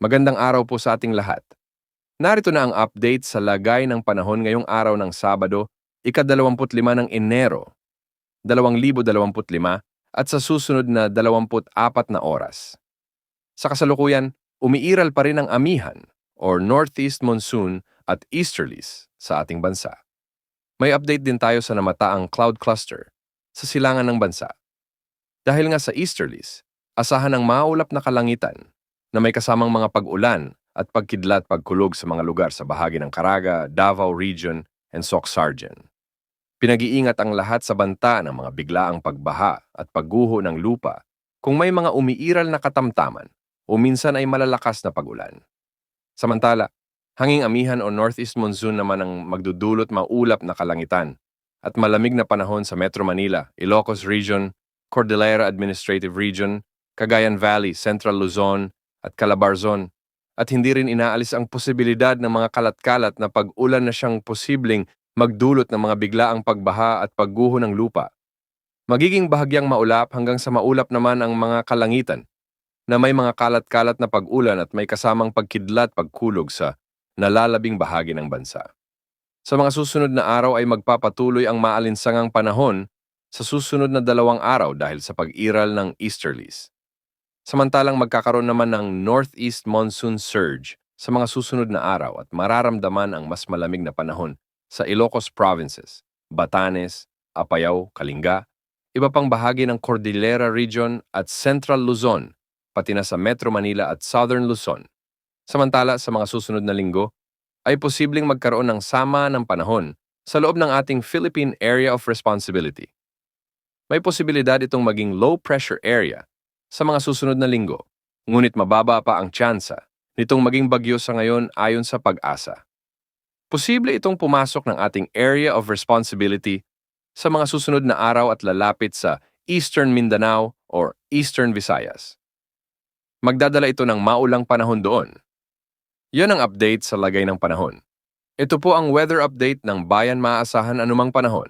Magandang araw po sa ating lahat. Narito na ang update sa lagay ng panahon ngayong araw ng Sabado, ika-25 ng Enero, 2025 at sa susunod na 24 na oras. Sa kasalukuyan, umiiral pa rin ang amihan or northeast monsoon at easterlies sa ating bansa. May update din tayo sa namataang cloud cluster sa silangan ng bansa. Dahil nga sa easterlies, asahan ang maulap na kalangitan na may kasamang mga pag-ulan at pagkidlat pagkulog sa mga lugar sa bahagi ng Caraga, Davao Region, and Soc-Sargen. Pinag-iingat ang lahat sa banta ng mga biglaang pagbaha at pagguho ng lupa kung may mga umiiral na katamtaman o minsan ay malalakas na pag-ulan. Samantala, hanging amihan o northeast monsoon naman ang magdudulot maulap na kalangitan at malamig na panahon sa Metro Manila, Ilocos Region, Cordillera Administrative Region, Cagayan Valley, Central Luzon, at Calabarzon, at hindi rin inaalis ang posibilidad ng mga kalat-kalat na pag-ulan na siyang posibleng magdulot ng mga biglaang pagbaha at pagguho ng lupa. Magiging bahagyang maulap hanggang sa maulap naman ang mga kalangitan na may mga kalat-kalat na pag-ulan at may kasamang pagkidlat pagkulog sa nalalabing bahagi ng bansa. Sa mga susunod na araw ay magpapatuloy ang maalinsangang panahon sa susunod na 2 araw dahil sa pag-iral ng easterlies. Samantalang magkakaroon naman ng northeast monsoon surge sa mga susunod na araw at mararamdaman ang mas malamig na panahon sa Ilocos Provinces, Batanes, Apayao, Kalinga, iba pang bahagi ng Cordillera Region at Central Luzon, pati na sa Metro Manila at Southern Luzon. Samantala sa mga susunod na linggo, ay posibleng magkaroon ng sama ng panahon sa loob ng ating Philippine Area of Responsibility. May posibilidad itong maging low pressure area sa mga susunod na linggo, ngunit mababa pa ang tsansa nitong maging bagyo sa ngayon ayon sa pag-asa. Posible itong pumasok ng ating area of responsibility sa mga susunod na araw at lalapit sa Eastern Mindanao or Eastern Visayas. Magdadala ito ng maulang panahon doon. Yan ang update sa lagay ng panahon. Ito po ang weather update ng Bayan Maaasahan Anumang Panahon.